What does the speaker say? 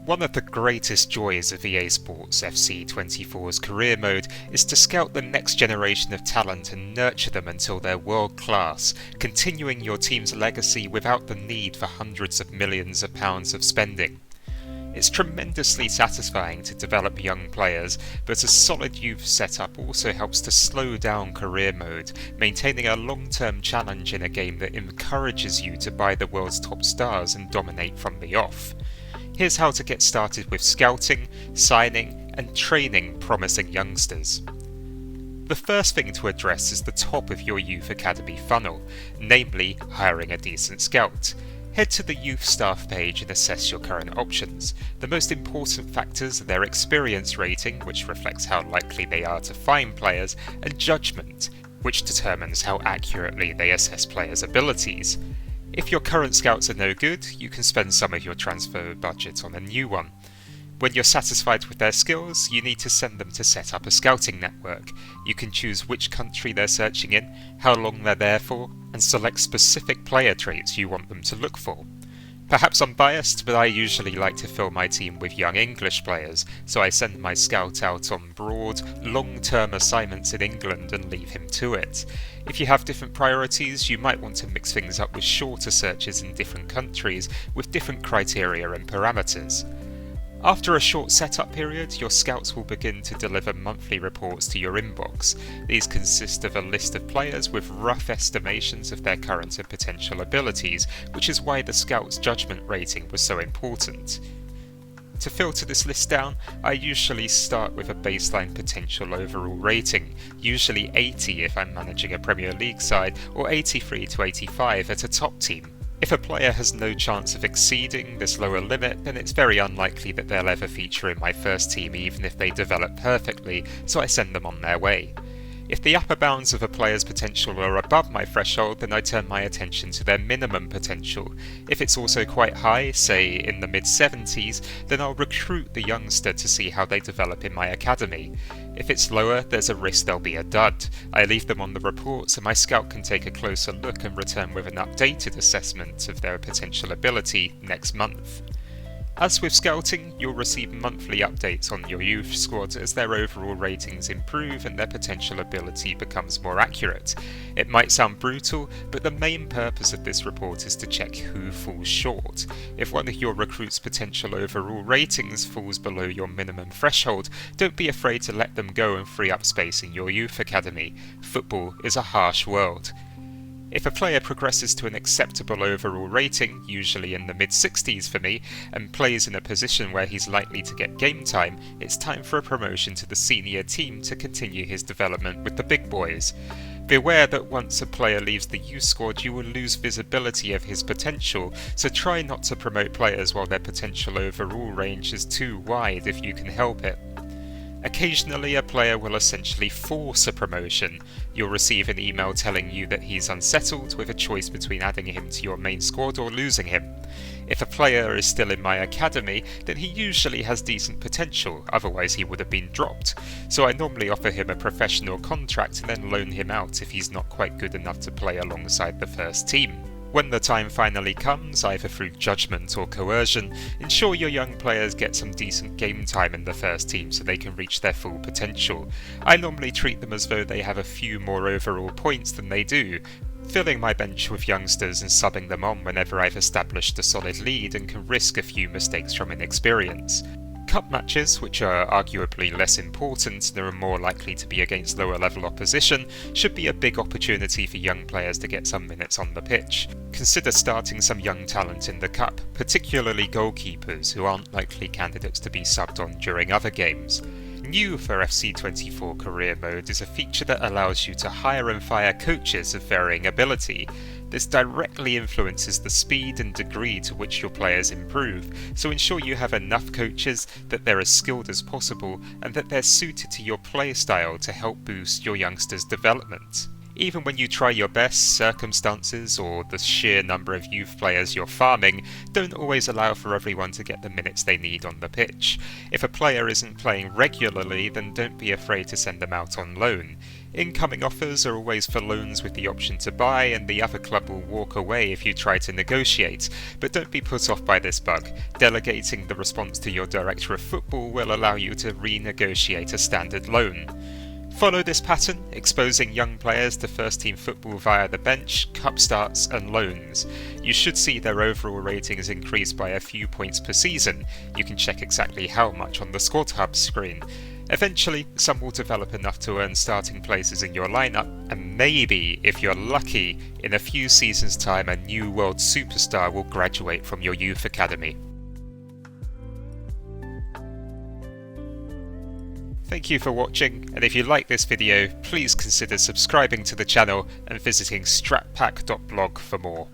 One of the greatest joys of EA Sports FC24's career mode is to scout the next generation of talent and nurture them until they're world class, continuing your team's legacy without the need for hundreds of millions of pounds of spending. It's tremendously satisfying to develop young players, but a solid youth setup also helps to slow down career mode, maintaining a long-term challenge in a game that encourages you to buy the world's top stars and dominate from the off. Here's how to get started with scouting, signing, and training promising youngsters. The first thing to address is the top of your youth academy funnel, namely hiring a decent scout. Head to the youth staff page and assess your current options. The most important factors are their experience rating, which reflects how likely they are to find players, and judgment, which determines how accurately they assess players' abilities. If your current scouts are no good, you can spend some of your transfer budget on a new one. When you're satisfied with their skills, you need to send them to set up a scouting network. You can choose which country they're searching in, how long they're there for, and select specific player traits you want them to look for. Perhaps I'm biased, but I usually like to fill my team with young English players, so I send my scout out on broad, long-term assignments in England and leave him to it. If you have different priorities, you might want to mix things up with shorter searches in different countries with different criteria and parameters. After a short setup period, your scouts will begin to deliver monthly reports to your inbox. These consist of a list of players with rough estimations of their current and potential abilities, which is why the scout's judgment rating was so important. To filter this list down, I usually start with a baseline potential overall rating, usually 80 if I'm managing a Premier League side, or 83 to 85 at a top team. If a player has no chance of exceeding this lower limit, then it's very unlikely that they'll ever feature in my first team even if they develop perfectly, so I send them on their way. If the upper bounds of a player's potential are above my threshold, then I turn my attention to their minimum potential. If it's also quite high, say in the mid-70s, then I'll recruit the youngster to see how they develop in my academy. If it's lower, there's a risk they'll be a dud. I leave them on the report so my scout can take a closer look and return with an updated assessment of their potential ability next month. As with scouting, you'll receive monthly updates on your youth squad as their overall ratings improve and their potential ability becomes more accurate. It might sound brutal, but the main purpose of this report is to check who falls short. If one of your recruits' potential overall ratings falls below your minimum threshold, don't be afraid to let them go and free up space in your youth academy. Football is a harsh world. If a player progresses to an acceptable overall rating, usually in the mid-60s for me, and plays in a position where he's likely to get game time, it's time for a promotion to the senior team to continue his development with the big boys. Beware that once a player leaves the youth squad, you will lose visibility of his potential, so try not to promote players while their potential overall range is too wide if you can help it. Occasionally, a player will essentially force a promotion. You'll receive an email telling you that he's unsettled, with a choice between adding him to your main squad or losing him. If a player is still in my academy, then he usually has decent potential, otherwise he would have been dropped. So I normally offer him a professional contract and then loan him out if he's not quite good enough to play alongside the first team. When the time finally comes, either through judgment or coercion, ensure your young players get some decent game time in the first team so they can reach their full potential. I normally treat them as though they have a few more overall points than they do, filling my bench with youngsters and subbing them on whenever I've established a solid lead and can risk a few mistakes from inexperience. Cup matches, which are arguably less important and are more likely to be against lower level opposition, should be a big opportunity for young players to get some minutes on the pitch. Consider starting some young talent in the cup, particularly goalkeepers who aren't likely candidates to be subbed on during other games. New for FC24 Career Mode is a feature that allows you to hire and fire coaches of varying ability. This directly influences the speed and degree to which your players improve, so ensure you have enough coaches, that they're as skilled as possible, and that they're suited to your play style to help boost your youngsters' development. Even when you try your best, circumstances or the sheer number of youth players you're farming don't always allow for everyone to get the minutes they need on the pitch. If a player isn't playing regularly, then don't be afraid to send them out on loan. Incoming offers are always for loans with the option to buy, and the other club will walk away if you try to negotiate. But don't be put off by this bug. Delegating the response to your director of football will allow you to renegotiate a standard loan. Follow this pattern, exposing young players to first-team football via the bench, cup starts and loans. You should see their overall ratings increase by a few points per season. You can check exactly how much on the Squad Hub screen. Eventually, some will develop enough to earn starting places in your lineup, and maybe, if you're lucky, in a few seasons' time a new world superstar will graduate from your youth academy. Thank you for watching, and if you like this video, please consider subscribing to the channel and visiting stratpack.blog for more.